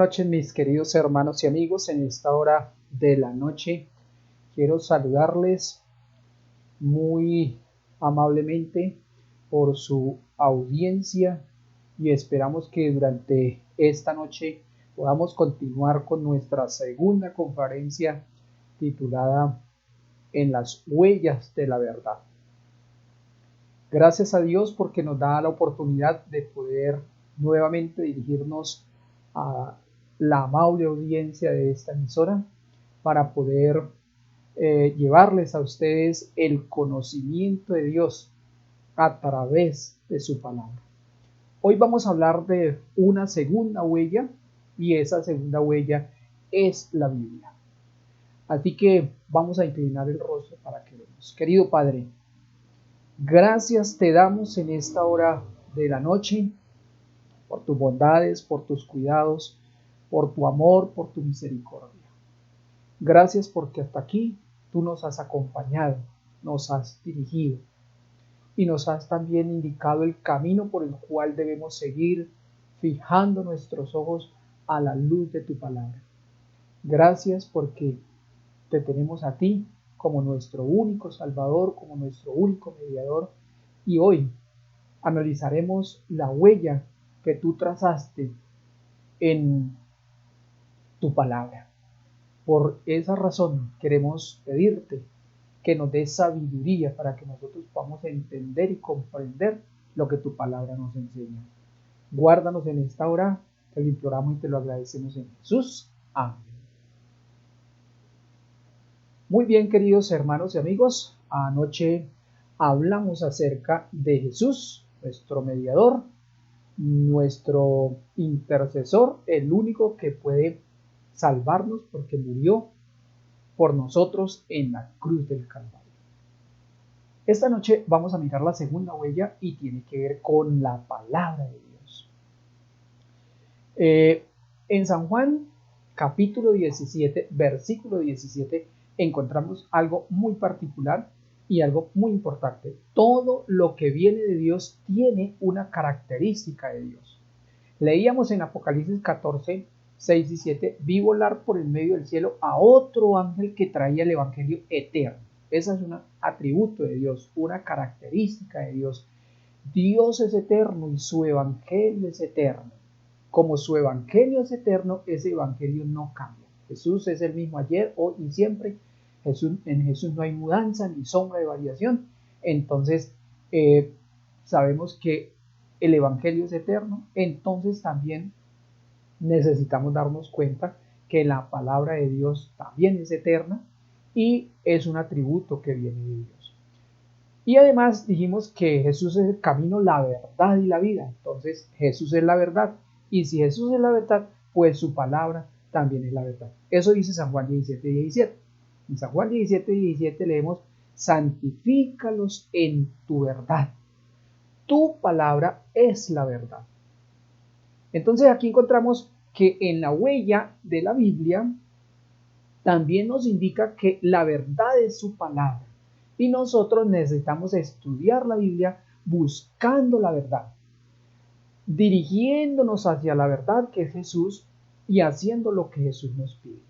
Buenas noches, mis queridos hermanos y amigos. En esta hora de la noche quiero saludarles muy amablemente por su audiencia y esperamos que durante esta noche podamos continuar con nuestra segunda conferencia titulada En las huellas de la verdad. Gracias a Dios porque nos da la oportunidad de poder nuevamente dirigirnos a la amable audiencia de esta emisora para poder llevarles a ustedes el conocimiento de Dios a través de su palabra. Hoy vamos a hablar de una segunda huella y esa segunda huella es la Biblia. Así que vamos a inclinar el rostro para que veamos. Querido Padre, gracias te damos en esta hora de la noche por tus bondades, por tus cuidados, por tu amor, por tu misericordia. Gracias porque hasta aquí tú nos has acompañado, nos has dirigido y nos has también indicado el camino por el cual debemos seguir fijando nuestros ojos a la luz de tu palabra. Gracias porque te tenemos a ti como nuestro único Salvador, como nuestro único mediador, y hoy analizaremos la huella que tú trazaste en tu palabra. Por esa razón queremos pedirte que nos des sabiduría para que nosotros podamos entender y comprender lo que tu palabra nos enseña. Guárdanos en esta hora, te lo imploramos y te lo agradecemos en Jesús. Amén. Muy bien, queridos hermanos y amigos, anoche hablamos acerca de Jesús, nuestro mediador, nuestro intercesor, el único que puede salvarnos porque murió por nosotros en la cruz del Calvario. Esta noche vamos a mirar la segunda huella y tiene que ver con la palabra de Dios. En San Juan, capítulo 17, versículo 17, encontramos algo muy particular y algo muy importante. Todo lo que viene de Dios tiene una característica de Dios. Leíamos en Apocalipsis 14, 6 y 7, vi volar por el medio del cielo a otro ángel que traía el evangelio eterno. Ese es un atributo de Dios, una característica de Dios. Dios es eterno y su evangelio es eterno. Como su evangelio es eterno, ese evangelio no cambia. Jesús es el mismo ayer, hoy y siempre. En Jesús no hay mudanza ni sombra de variación. Entonces, sabemos que el evangelio es eterno, entonces también necesitamos darnos cuenta que la palabra de Dios también es eterna y es un atributo que viene de Dios. Y además dijimos que Jesús es el camino, la verdad y la vida. Entonces Jesús es la verdad. Y si Jesús es la verdad, pues su palabra también es la verdad. Eso dice San Juan 17, 17. En San Juan 17, 17 leemos: santifícalos en tu verdad. Tu palabra es la verdad. Entonces aquí encontramos que en la huella de la Biblia también nos indica que la verdad es su palabra. Y nosotros necesitamos estudiar la Biblia buscando la verdad, dirigiéndonos hacia la verdad que es Jesús y haciendo lo que Jesús nos pide.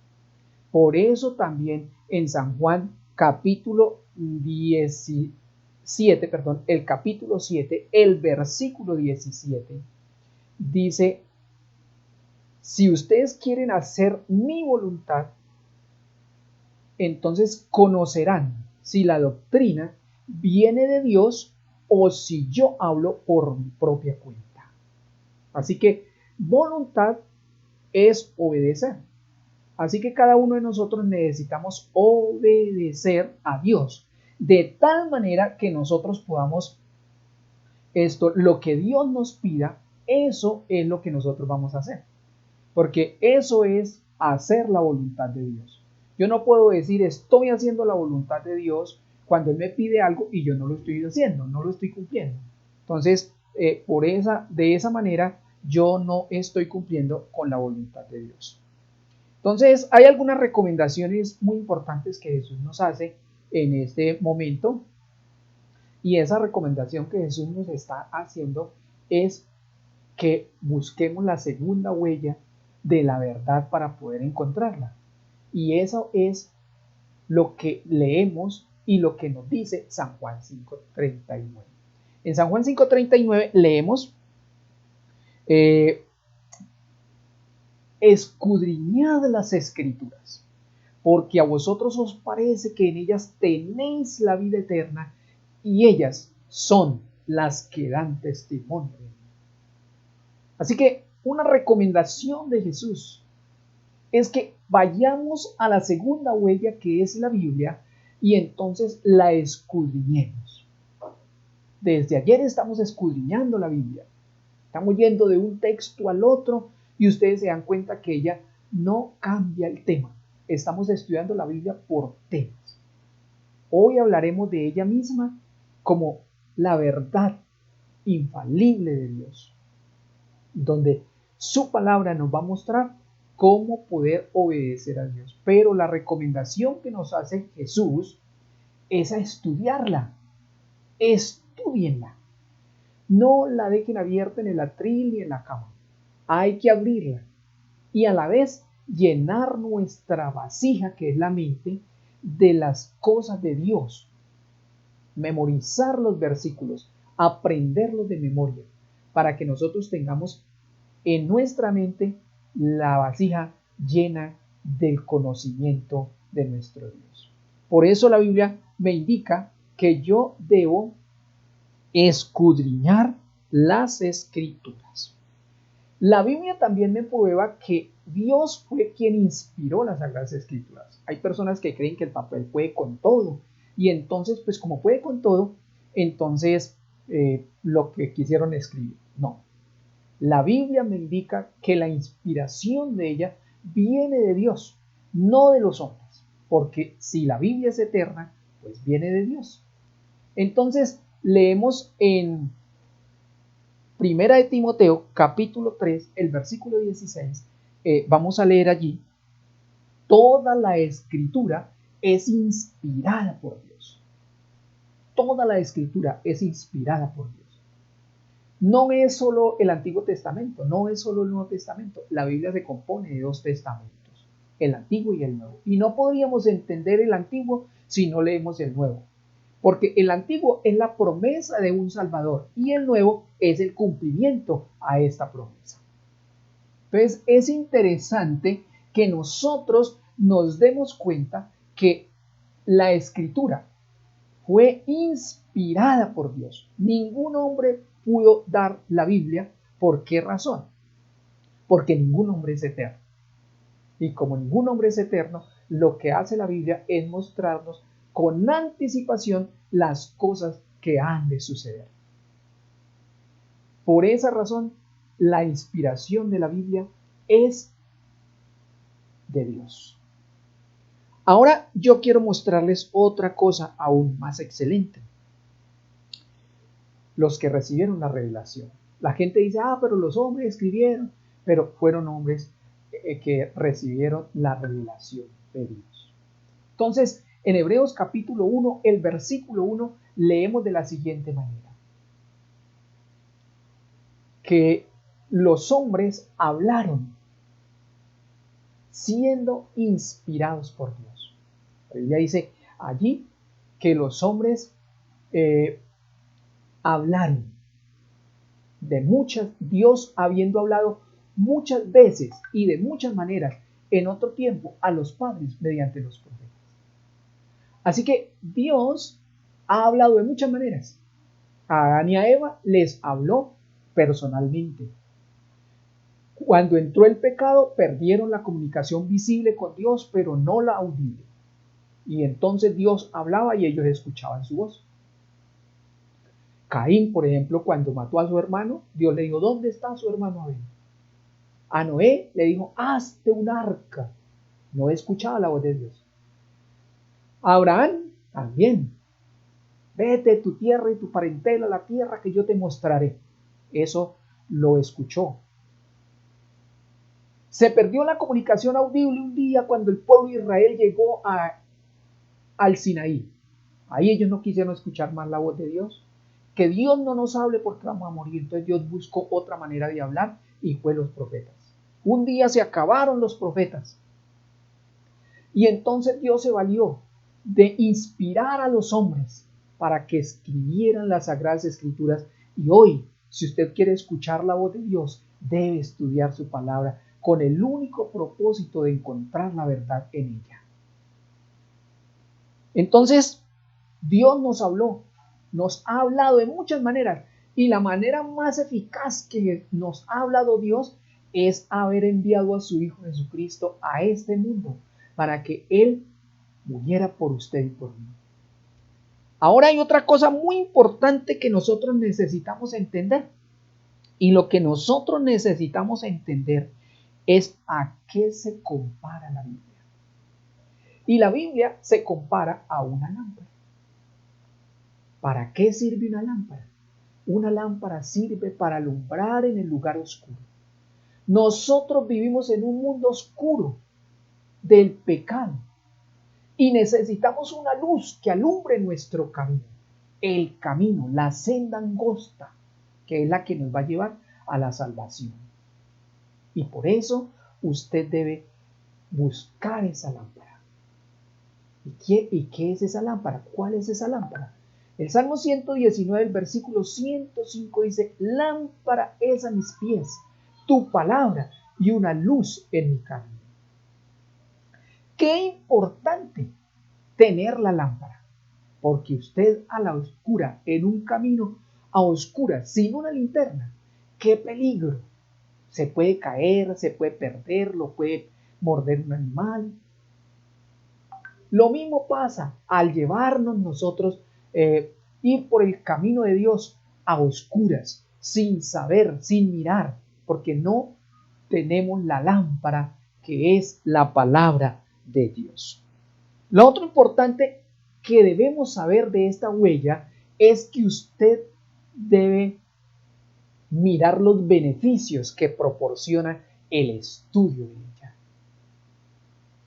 Por eso también en San Juan capítulo 17, el capítulo 7, el versículo 17, dice: si ustedes quieren hacer mi voluntad, entonces conocerán si la doctrina viene de Dios o si yo hablo por mi propia cuenta. Así que voluntad es obedecer. Así que cada uno de nosotros necesitamos obedecer a Dios de tal manera que nosotros podamos lo que Dios nos pida, eso es lo que nosotros vamos a hacer. Porque eso es hacer la voluntad de Dios. Yo no puedo decir estoy haciendo la voluntad de Dios cuando Él me pide algo y yo no lo estoy haciendo, no lo estoy cumpliendo. Entonces, de esa manera, yo no estoy cumpliendo con la voluntad de Dios. Entonces, hay algunas recomendaciones muy importantes que Jesús nos hace en este momento. Y esa recomendación que Jesús nos está haciendo es que busquemos la segunda huella de la verdad para poder encontrarla. Y eso es lo que leemos y lo que nos dice San Juan 5:39. En San Juan 5:39 leemos, escudriñad las escrituras, porque a vosotros os parece que en ellas tenéis la vida eterna, y ellas son las que dan testimonio de mí. Así que una recomendación de Jesús es que vayamos a la segunda huella, que es la Biblia, y entonces la escudriñemos. Desde ayer estamos escudriñando la Biblia. Estamos yendo de un texto al otro y ustedes se dan cuenta que ella no cambia el tema. Estamos estudiando la Biblia por temas. Hoy hablaremos de ella misma como la verdad infalible de Dios, donde su palabra nos va a mostrar cómo poder obedecer a Dios. Pero la recomendación que nos hace Jesús es a estudiarla. Estúdienla. No la dejen abierta en el atril ni en la cama. Hay que abrirla y a la vez llenar nuestra vasija, que es la mente, de las cosas de Dios. Memorizar los versículos, aprenderlos de memoria, para que nosotros tengamos en nuestra mente la vasija llena del conocimiento de nuestro Dios. Por eso la Biblia me indica que yo debo escudriñar las escrituras. La Biblia también me prueba que Dios fue quien inspiró las Sagradas Escrituras. Hay personas que creen que el papel puede con todo, y entonces, pues como puede con todo, entonces lo que quisieron escribir. No. La Biblia me indica que la inspiración de ella viene de Dios, no de los hombres, porque si la Biblia es eterna, pues viene de Dios. Entonces, leemos en Primera de Timoteo, capítulo 3, el versículo 16, vamos a leer allí: toda la escritura es inspirada por Dios. Toda la escritura es inspirada por Dios. No es solo el Antiguo Testamento, no es solo el Nuevo Testamento. La Biblia se compone de dos testamentos, el Antiguo y el Nuevo. Y no podríamos entender el Antiguo si no leemos el Nuevo, porque el Antiguo es la promesa de un Salvador y el Nuevo es el cumplimiento a esta promesa. Entonces es interesante que nosotros nos demos cuenta que la Escritura fue inspirada por Dios. Ningún hombre pudo dar la Biblia. ¿Por qué razón? Porque ningún hombre es eterno. Y como ningún hombre es eterno, lo que hace la Biblia es mostrarnos con anticipación las cosas que han de suceder. Por esa razón, la inspiración de la Biblia es de Dios. Ahora yo quiero mostrarles otra cosa aún más excelente. Los que recibieron la revelación. La gente dice, pero los hombres escribieron, pero fueron hombres que recibieron la revelación de Dios. Entonces, en Hebreos capítulo 1, el versículo 1, leemos de la siguiente manera: que los hombres hablaron siendo inspirados por Dios. La Biblia dice allí que los hombres hablaron de muchas, Dios habiendo hablado muchas veces y de muchas maneras en otro tiempo a los padres mediante los profetas. Así que Dios ha hablado de muchas maneras. A Adán y a Eva les habló personalmente. Cuando entró el pecado, perdieron la comunicación visible con Dios, pero no la audible. Y entonces Dios hablaba y ellos escuchaban su voz. Caín, por ejemplo, cuando mató a su hermano, Dios le dijo, ¿dónde está su hermano Abel? A Noé le dijo, hazte un arca. No escuchaba la voz de Dios. A Abraham también. Vete de tu tierra y tu parentela a la tierra que yo te mostraré. Eso lo escuchó. Se perdió la comunicación audible un día cuando el pueblo de Israel llegó al Sinaí. Ahí ellos no quisieron escuchar más la voz de Dios. Que Dios no nos hable porque vamos a morir. Entonces Dios buscó otra manera de hablar y fue los profetas. Un día se acabaron los profetas. Y entonces Dios se valió de inspirar a los hombres para que escribieran las Sagradas Escrituras. Y hoy, si usted quiere escuchar la voz de Dios, debe estudiar su palabra con el único propósito de encontrar la verdad en ella. Entonces, Dios nos habló, nos ha hablado de muchas maneras. Y la manera más eficaz que nos ha hablado Dios es haber enviado a su Hijo Jesucristo a este mundo para que Él muriera por usted y por mí. Ahora hay otra cosa muy importante que nosotros necesitamos entender. Y lo que nosotros necesitamos entender es a qué se compara la Biblia. Y la Biblia se compara a una lámpara. ¿Para qué sirve una lámpara? Una lámpara sirve para alumbrar en el lugar oscuro. Nosotros vivimos en un mundo oscuro del pecado y necesitamos una luz que alumbre nuestro camino. El camino, la senda angosta, que es la que nos va a llevar a la salvación. Y por eso usted debe buscar esa lámpara. ¿Y qué es esa lámpara? ¿Cuál es esa lámpara? El Salmo 119, el versículo 105 dice: lámpara es a mis pies tu palabra y una luz en mi camino. Qué importante tener la lámpara, porque usted a la oscura, en un camino a oscuras, sin una linterna, qué peligro. Se puede caer, se puede perder, lo puede morder un animal. Lo mismo pasa al llevarnos nosotros, ir por el camino de Dios a oscuras, sin saber, sin mirar, porque no tenemos la lámpara que es la palabra de Dios. Lo otro importante que debemos saber de esta huella es que usted debe mirar los beneficios que proporciona el estudio de ella.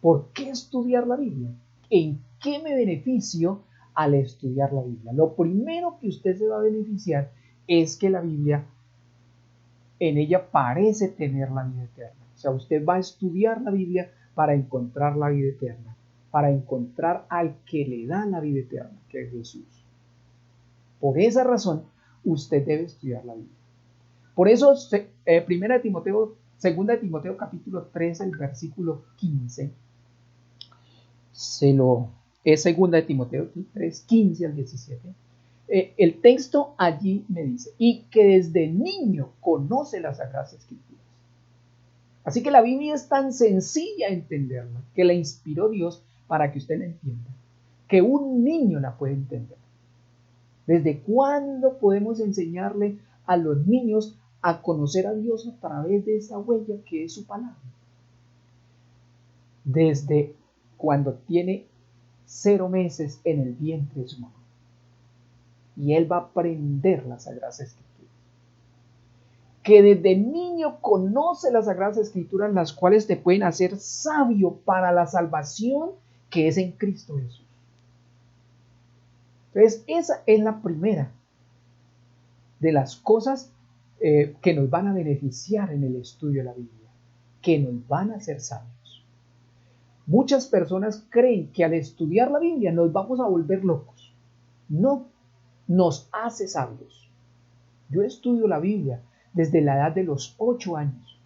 ¿Por qué estudiar la Biblia? ¿En qué me beneficio al estudiar la Biblia? Lo primero que usted se va a beneficiar es que la Biblia, en ella parece tener la vida eterna. O sea, usted va a estudiar la Biblia para encontrar la vida eterna, para encontrar al que le da la vida eterna, que es Jesús. Por esa razón, usted debe estudiar la Biblia. Por eso, 2 Timoteo capítulo 3, el versículo 15, es 2 Timoteo 3, 15 al 17. El texto allí me dice: y que desde niño conoce las Sagradas Escrituras. Así que la Biblia es tan sencilla entenderla, que la inspiró Dios para que usted la entienda, que un niño la puede entender. ¿Desde cuándo podemos enseñarle a los niños a conocer a Dios a través de esa huella que es su palabra? Desde cuando tiene 0 meses en el vientre de su mamá. Y él va a aprender las Sagradas Escrituras. Que desde niño conoce las Sagradas Escrituras, las cuales te pueden hacer sabio para la salvación que es en Cristo Jesús. Entonces, esa es la primera de las cosas que nos van a beneficiar en el estudio de la Biblia, que nos van a hacer sabios. Muchas personas creen que al estudiar la Biblia nos vamos a volver locos. No, nos hace sabios. Yo estudio la Biblia desde la edad de los 8 años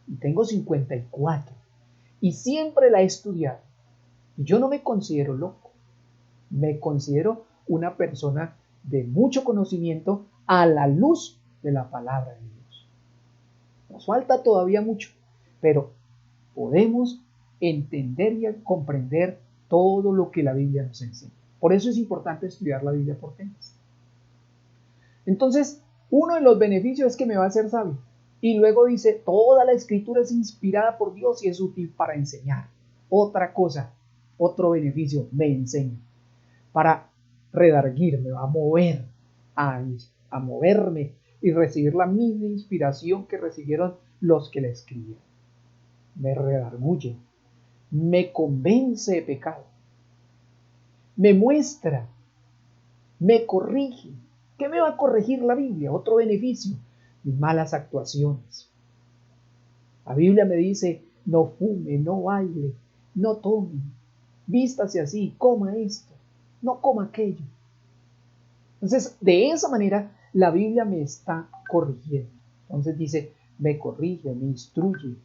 y tengo 54 y siempre la he estudiado. Y yo no me considero loco, me considero una persona de mucho conocimiento a la luz de la palabra de Dios. Nos falta todavía mucho, pero podemos entender y comprender todo lo que la Biblia nos enseña. Por eso es importante estudiar la Biblia por temas. Entonces, uno de los beneficios es que me va a hacer sabio. Y luego dice: toda la escritura es inspirada por Dios y es útil para enseñar. Otra cosa, otro beneficio, me enseña. Para redarguirme, a mover, a moverme y recibir la misma inspiración que recibieron los que la escribieron. Me redarguye, me convence de pecado, me muestra, me corrige. ¿Qué me va a corregir la Biblia? Otro beneficio: mis malas actuaciones. La Biblia me dice, no fume, no baile, no tome, vístase así, coma esto, no coma aquello. Entonces, de esa manera, la Biblia me está corrigiendo. Entonces dice, me corrige, me instruye.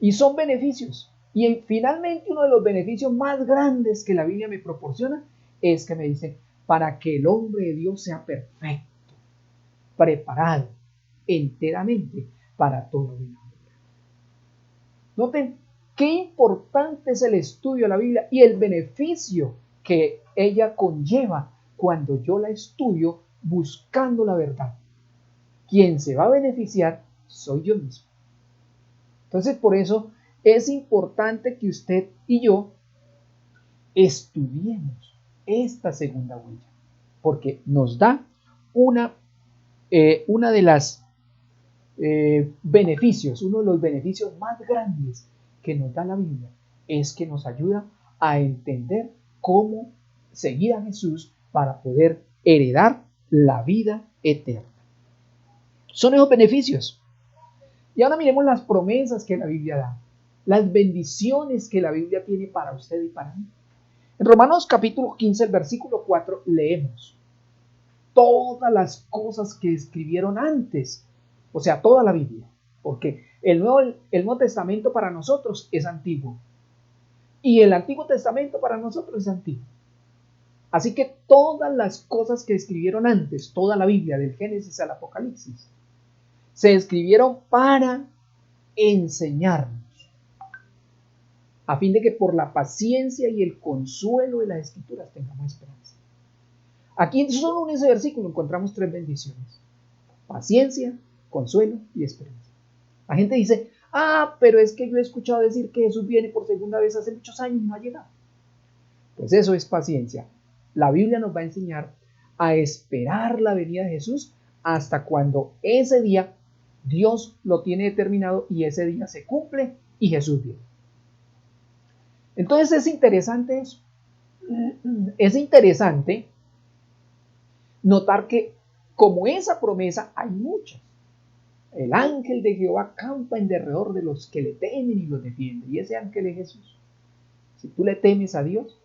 Y son beneficios. Y finalmente uno de los beneficios más grandes que la Biblia me proporciona es que me dice, para que el hombre de Dios sea perfecto, preparado enteramente para todo bien. Noten qué importante es el estudio de la Biblia y el beneficio que ella conlleva cuando yo la estudio buscando la verdad. Quien se va a beneficiar soy yo mismo. Entonces, por eso es importante que usted y yo estudiemos esta segunda huella, porque nos da una de las beneficios, uno de los beneficios más grandes que nos da la Biblia, es que nos ayuda a entender cómo seguir a Jesús para poder heredar la vida eterna. Son esos beneficios. Y ahora miremos las promesas que la Biblia da, las bendiciones que la Biblia tiene para usted y para mí. En Romanos capítulo 15, el versículo 4, leemos todas las cosas que escribieron antes, o sea, toda la Biblia, porque el Nuevo Testamento para nosotros es antiguo y el Antiguo Testamento para nosotros es antiguo. Así que todas las cosas que escribieron antes, toda la Biblia, del Génesis al Apocalipsis, se escribieron para enseñarnos, a fin de que por la paciencia y el consuelo de las Escrituras tengamos esperanza. Aquí solo en ese versículo encontramos tres bendiciones: paciencia, consuelo y esperanza. La gente dice, pero es que yo he escuchado decir que Jesús viene por segunda vez hace muchos años y no ha llegado. Pues eso es paciencia. La Biblia nos va a enseñar a esperar la venida de Jesús hasta cuando ese día Dios lo tiene determinado y ese día se cumple y Jesús viene. Entonces es interesante eso. Es interesante notar que como esa promesa hay muchas. El ángel de Jehová campa en derredor de los que le temen y los defiende. Y ese ángel es Jesús. Si tú le temes a Dios,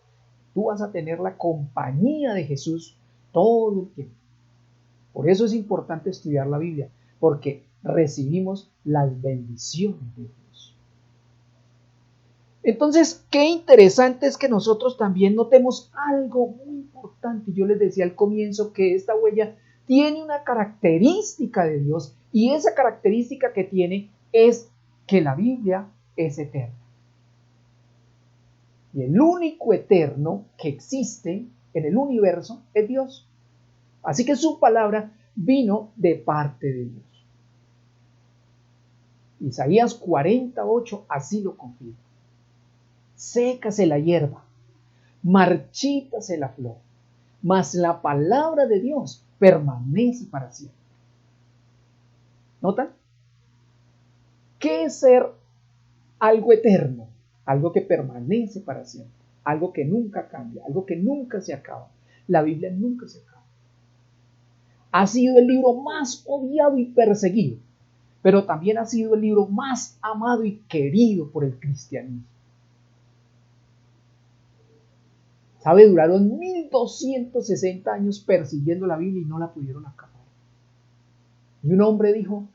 tú vas a tener la compañía de Jesús todo el tiempo. Por eso es importante estudiar la Biblia, porque recibimos las bendiciones de Dios. Entonces, qué interesante es que nosotros también notemos algo muy importante. Yo les decía al comienzo que esta huella tiene una característica de Dios, y esa característica que tiene es que la Biblia es eterna. Y el único eterno que existe en el universo es Dios. Así que su palabra vino de parte de Dios. Isaías 48 así lo confirma. Sécase la hierba, marchítase la flor, mas la palabra de Dios permanece para siempre. ¿Notan? ¿Qué es ser algo eterno? Algo que permanece para siempre, algo que nunca cambia, algo que nunca se acaba. La Biblia nunca se acaba. Ha sido el libro más odiado y perseguido, pero también ha sido el libro más amado y querido por el cristianismo. ¿Sabe? Duraron 1260 años persiguiendo la Biblia y no la pudieron acabar. Y un hombre dijo,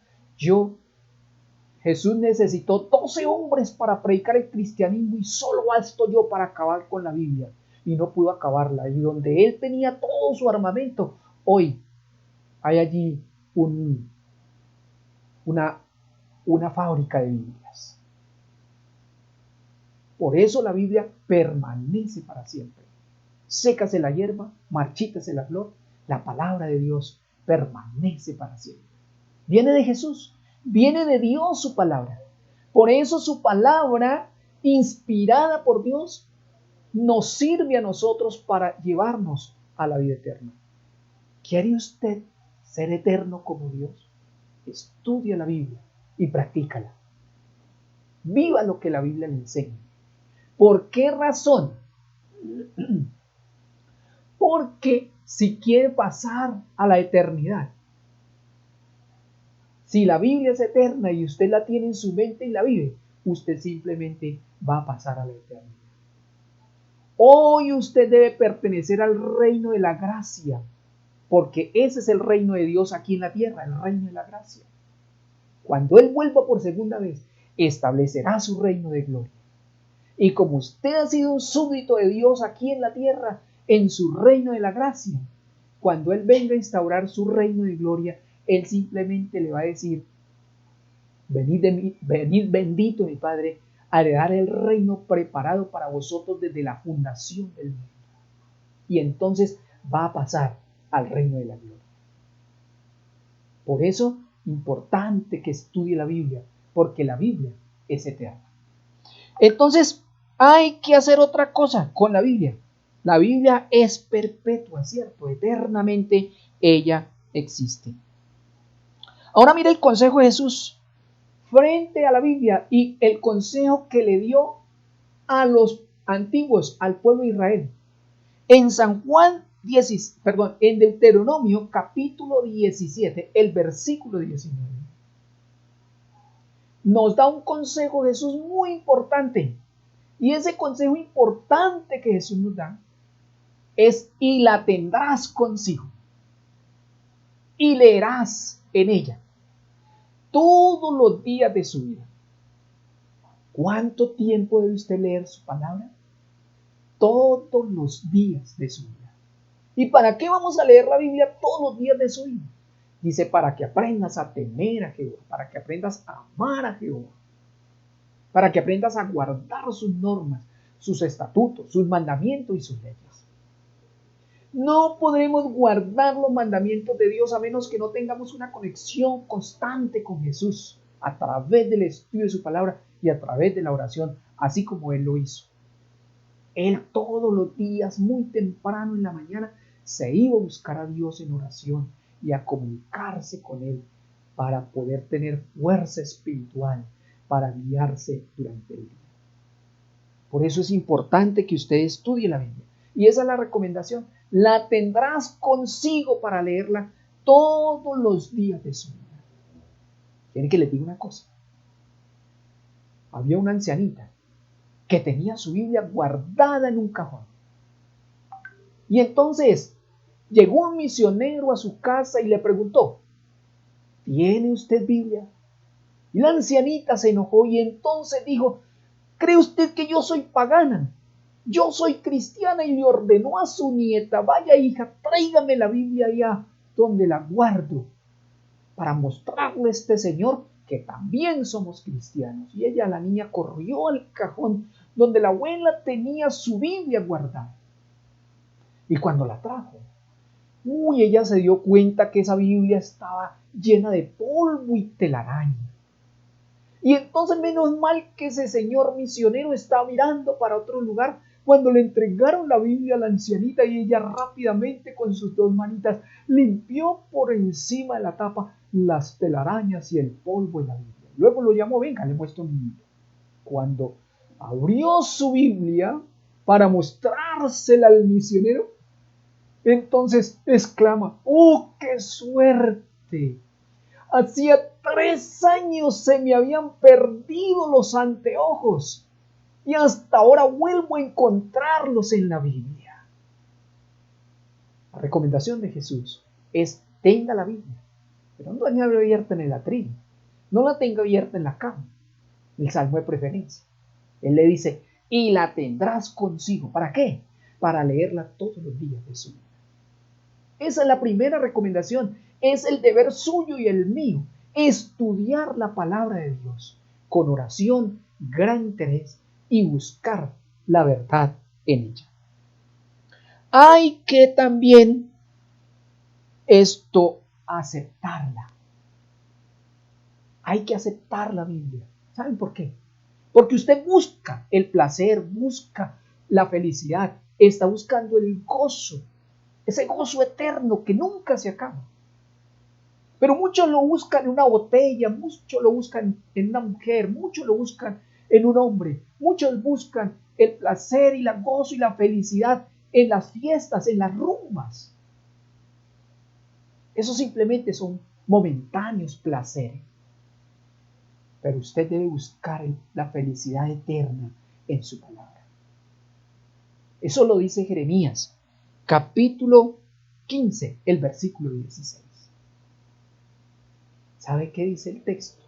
Jesús necesitó 12 hombres para predicar el cristianismo y solo basto yo para acabar con la Biblia. Y no pudo acabarla. Y donde él tenía todo su armamento, hoy hay allí una fábrica de Biblias. Por eso la Biblia permanece para siempre. Sécase la hierba, marchítase la flor, la palabra de Dios permanece para siempre. Viene de Jesús, viene de Dios su palabra. Por eso su palabra, inspirada por Dios, nos sirve a nosotros para llevarnos a la vida eterna. ¿Quiere usted ser eterno como Dios? Estudia la Biblia y practícala. Viva lo que la Biblia le enseña. ¿Por qué razón? Porque si quiere pasar a la eternidad, Si la Biblia es eterna y usted la tiene en su mente y la vive, usted simplemente va a pasar a la eternidad. Hoy usted debe pertenecer al reino de la gracia, porque ese es el reino de Dios aquí en la tierra, el reino de la gracia. Cuando Él vuelva por segunda vez, establecerá su reino de gloria. Y como usted ha sido un súbdito de Dios aquí en la tierra, en su reino de la gracia, cuando Él venga a instaurar su reino de gloria, Él simplemente le va a decir: venid de mí, venid bendito mi Padre, a heredar el reino preparado para vosotros desde la fundación del mundo. Y entonces va a pasar al reino de la gloria. Por eso, importante que estudie la Biblia, porque la Biblia es eterna. Entonces, hay que hacer otra cosa con la Biblia. La Biblia es perpetua, ¿cierto? Eternamente ella existe. Ahora mira el consejo de Jesús frente a la Biblia y el consejo que le dio a los antiguos, al pueblo de Israel. En en Deuteronomio capítulo 17, el versículo 19, nos da un consejo de Jesús muy importante. Y ese consejo importante que Jesús nos da es: y la tendrás consigo, y leerás en ella todos los días de su vida. ¿Cuánto tiempo debe usted leer su palabra? Todos los días de su vida. ¿Y para qué vamos a leer la Biblia todos los días de su vida? Dice: para que aprendas a temer a Jehová, para que aprendas a amar a Jehová, para que aprendas a guardar sus normas, sus estatutos, sus mandamientos y sus leyes. No podremos guardar los mandamientos de Dios a menos que no tengamos una conexión constante con Jesús a través del estudio de su palabra y a través de la oración, así como Él lo hizo. Él todos los días, muy temprano en la mañana, se iba a buscar a Dios en oración y a comunicarse con Él para poder tener fuerza espiritual para guiarse durante el día. Por eso es importante que usted estudie la Biblia. Y esa es la recomendación. La tendrás consigo para leerla todos los días de su vida. ¿Quiere que le diga una cosa? Había una ancianita que tenía su Biblia guardada en un cajón. Y entonces llegó un misionero a su casa y le preguntó: ¿tiene usted Biblia? Y la ancianita se enojó y entonces dijo: ¿cree usted que yo soy pagana? Yo soy cristiana. Y le ordenó a su nieta: vaya hija, tráigame la Biblia allá donde la guardo, para mostrarle a este señor que también somos cristianos. Y ella, la niña, corrió al cajón donde la abuela tenía su Biblia guardada. Y cuando la trajo, ella se dio cuenta que esa Biblia estaba llena de polvo y telaraña. Y entonces, menos mal que ese señor misionero estaba mirando para otro lugar cuando le entregaron la Biblia a la ancianita, y ella rápidamente con sus dos manitas limpió por encima de la tapa las telarañas y el polvo de la Biblia. Luego lo llamó: venga, le muestro mi Biblia. Cuando abrió su Biblia para mostrársela al misionero, entonces exclama: ¡oh, qué suerte! Hacía 3 años se me habían perdido los anteojos y hasta ahora vuelvo a encontrarlos en la Biblia. La recomendación de Jesús es: tenga la Biblia, pero no la tenga abierta en el atril, no la tenga abierta en la cama, el salmo de preferencia. Él le dice: y la tendrás consigo. ¿Para qué? Para leerla todos los días de su vida. Esa es la primera recomendación. Es el deber suyo y el mío, estudiar la palabra de Dios con oración, gran interés y buscar la verdad en ella. Hay que también aceptarla. Hay que aceptar la Biblia. ¿Saben por qué? Porque usted busca el placer, busca la felicidad, está buscando el gozo, ese gozo eterno que nunca se acaba. Pero muchos lo buscan en una botella, muchos lo buscan en una mujer, muchos lo buscan en un hombre, muchos buscan el placer y el gozo y la felicidad en las fiestas, en las rumbas. Eso simplemente son momentáneos placeres. Pero usted debe buscar la felicidad eterna en su palabra. Eso lo dice Jeremías, capítulo 15, el versículo 16. ¿Sabe qué dice el texto?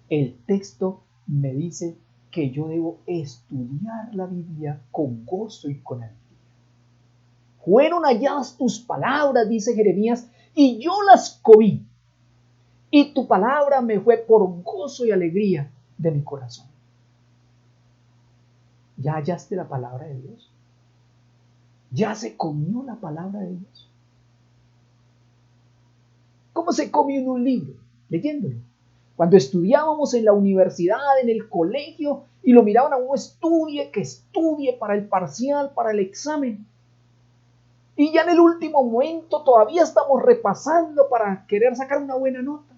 El texto me dice que yo debo estudiar la Biblia con gozo y con alegría. Fueron halladas tus palabras, dice Jeremías, y yo las comí. Y tu palabra me fue por gozo y alegría de mi corazón. ¿Ya hallaste la palabra de Dios? ¿Ya se comió la palabra de Dios? ¿Cómo se come un libro? Leyéndolo. Cuando estudiábamos en la universidad, en el colegio, y lo miraban a uno, estudie para el parcial, para el examen. Y ya en el último momento todavía estamos repasando para querer sacar una buena nota.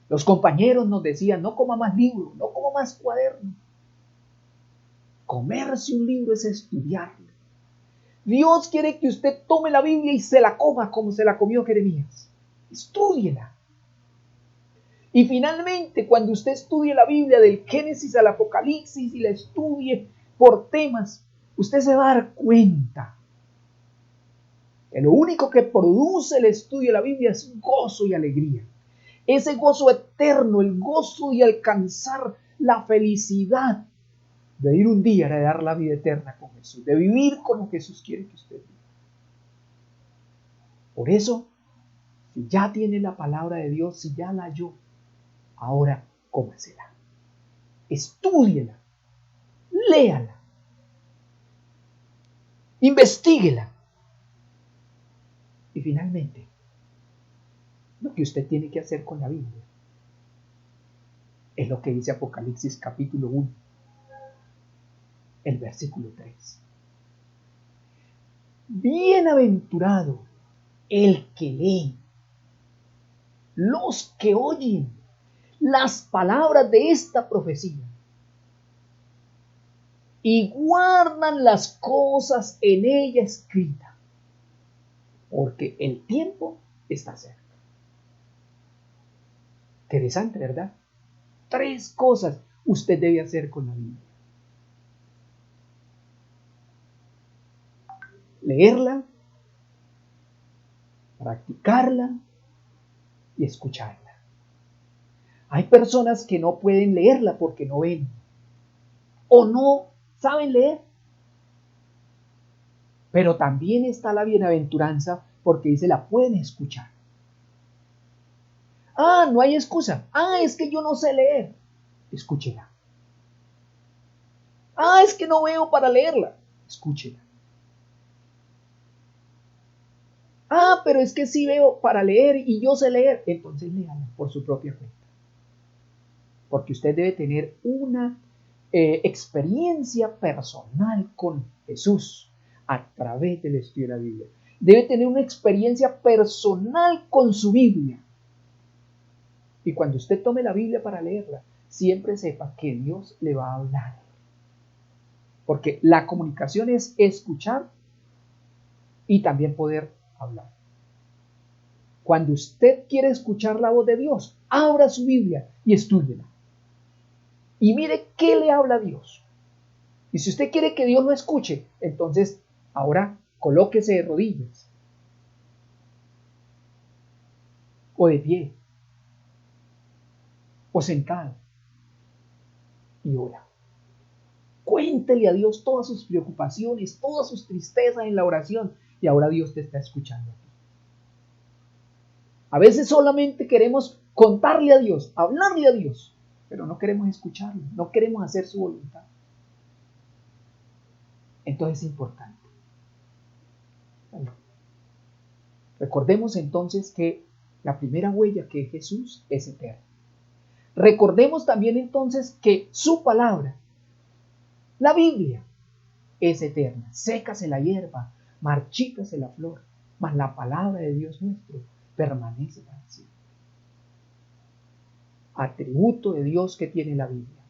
Los compañeros nos decían, no coma más libro, no coma más cuaderno. Comerse un libro es estudiarlo. Dios quiere que usted tome la Biblia y se la coma como se la comió Jeremías. Estúdiela. Y finalmente, cuando usted estudie la Biblia del Génesis al Apocalipsis y la estudie por temas, usted se va a dar cuenta que lo único que produce el estudio de la Biblia es gozo y alegría. Ese gozo eterno, el gozo de alcanzar la felicidad de ir un día a heredar la vida eterna con Jesús, de vivir como Jesús quiere que usted viva. Por eso, si ya tiene la palabra de Dios, si ya la halló, ahora cómasela, estúdiela, léala, investíguela. Y finalmente, lo que usted tiene que hacer con la Biblia es lo que dice Apocalipsis capítulo 1, el versículo 3. Bienaventurado el que lee, los que oyen las palabras de esta profecía y guardan las cosas en ella escritas, porque el tiempo está cerca. Interesante, ¿verdad? 3 cosas usted debe hacer con la Biblia: leerla, practicarla y escucharla. Hay personas que no pueden leerla porque no ven o no saben leer. Pero también está la bienaventuranza porque dice la pueden escuchar. No hay excusa. Es que yo no sé leer. Escúchela. Es que no veo para leerla. Escúchela. Pero es que sí veo para leer y yo sé leer. Entonces léala por su propia cuenta. Porque usted debe tener una experiencia personal con Jesús a través del estudio de la Biblia. Debe tener una experiencia personal con su Biblia. Y cuando usted tome la Biblia para leerla, siempre sepa que Dios le va a hablar. Porque la comunicación es escuchar y también poder hablar. Cuando usted quiere escuchar la voz de Dios, abra su Biblia y estúdiela. Y mire qué le habla Dios. Y si usted quiere que Dios lo escuche, entonces ahora colóquese de rodillas o de pie o sentado y ora. Cuéntele a Dios todas sus preocupaciones, todas sus tristezas en la oración, y ahora Dios te está escuchando. A veces solamente queremos contarle a Dios, hablarle a Dios, pero no queremos escucharlo, no queremos hacer su voluntad. Entonces es importante. Recordemos entonces que la primera huella, que es Jesús, es eterna. Recordemos también entonces que su palabra, la Biblia, es eterna. Sécase la hierba, marchítase la flor, mas la palabra de Dios nuestro permanece para siempre. Atributo de Dios que tiene la Biblia.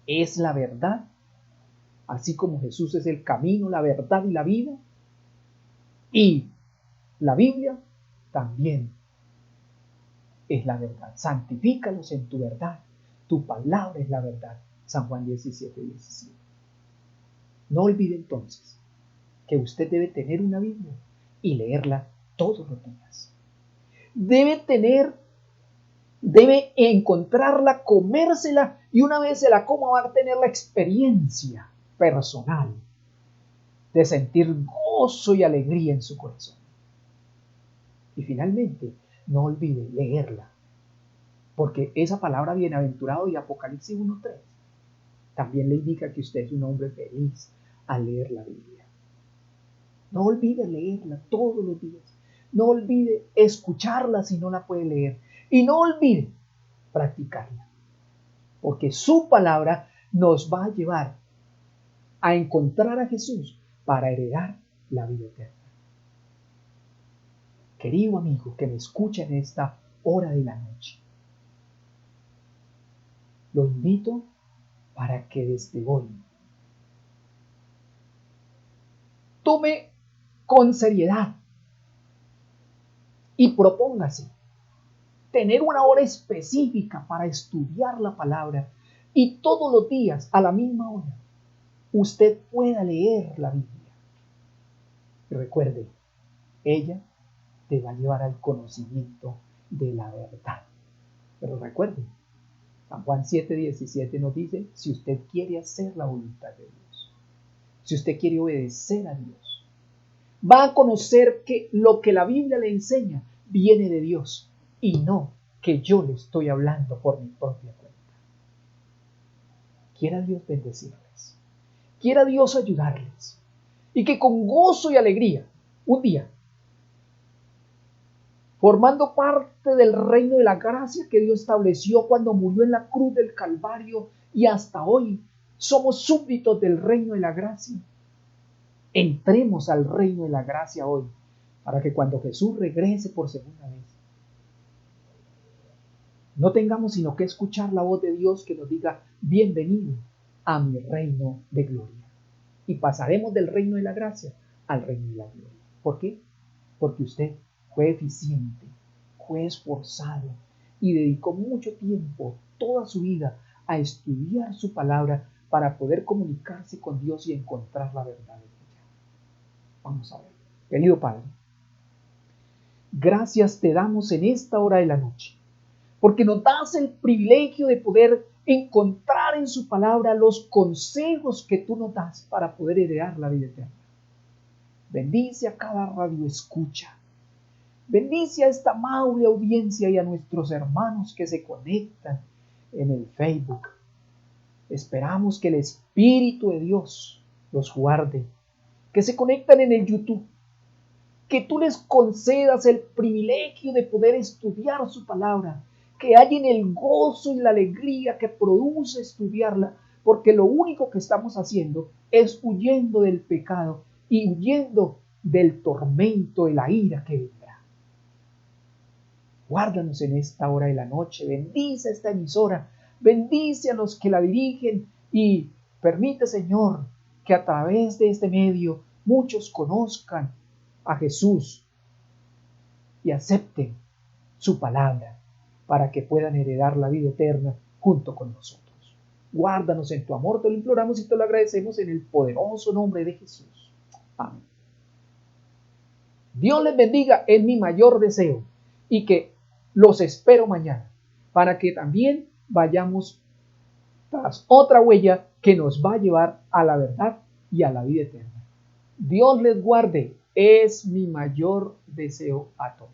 Es la verdad, así como Jesús es el camino, la verdad y la vida. Y la Biblia también es la verdad. Santifícalos en tu verdad. Tu palabra es la verdad. San Juan 17:17. No olvide entonces que usted debe tener una Biblia y leerla todos los días. Debe encontrarla, comérsela, y una vez se la coma va a tener la experiencia personal de sentir gozo y alegría en su corazón. Y finalmente, no olvide leerla, porque esa palabra bienaventurado y Apocalipsis 1:3 también le indica que usted es un hombre feliz al leer la Biblia. No olvide leerla todos los días. No olvide escucharla si no la puede leer. Y no olvide practicarla, porque su palabra nos va a llevar a encontrar a Jesús para heredar la vida eterna. Querido amigo que me escucha en esta hora de la noche, lo invito para que desde hoy tome con seriedad y propóngase tener una hora específica para estudiar la palabra, y todos los días a la misma hora usted pueda leer la Biblia. Y recuerde, ella te va a llevar al conocimiento de la verdad. Pero recuerde, San Juan 7:17 nos dice, si usted quiere hacer la voluntad de Dios, si usted quiere obedecer a Dios, va a conocer que lo que la Biblia le enseña viene de Dios y no que yo le estoy hablando por mi propia cuenta. Quiera Dios bendecirles, quiera Dios ayudarles, y que con gozo y alegría, un día, formando parte del reino de la gracia que Dios estableció cuando murió en la cruz del Calvario, y hasta hoy somos súbditos del reino de la gracia, entremos al reino de la gracia hoy, para que cuando Jesús regrese por segunda vez, no tengamos sino que escuchar la voz de Dios que nos diga, bienvenido a mi reino de gloria. Y pasaremos del reino de la gracia al reino de la gloria. ¿Por qué? Porque usted fue eficiente, fue esforzado y dedicó mucho tiempo, toda su vida, a estudiar su palabra para poder comunicarse con Dios y encontrar la verdad en ella. Vamos a ver. Querido Padre, gracias te damos en esta hora de la noche, porque nos das el privilegio de poder encontrar en su palabra los consejos que tú nos das para poder heredar la vida eterna. Bendice a cada radio escucha. Bendice a esta amable audiencia y a nuestros hermanos que se conectan en el Facebook. Esperamos que el Espíritu de Dios los guarde, que se conectan en el YouTube, que tú les concedas el privilegio de poder estudiar su palabra, que hallen el gozo y la alegría que produce estudiarla, porque lo único que estamos haciendo es huyendo del pecado y huyendo del tormento, de la ira que vendrá. Guárdanos en esta hora de la noche, bendice esta emisora, bendice a los que la dirigen y permite, Señor, que a través de este medio muchos conozcan a Jesús y acepten su palabra para que puedan heredar la vida eterna junto con nosotros. Guárdanos en tu amor, te lo imploramos y te lo agradecemos en el poderoso nombre de Jesús. Amén. Dios les bendiga, es mi mayor deseo, y que los espero mañana para que también vayamos tras otra huella que nos va a llevar a la verdad y a la vida eterna. Dios les guarde, es mi mayor deseo a todos.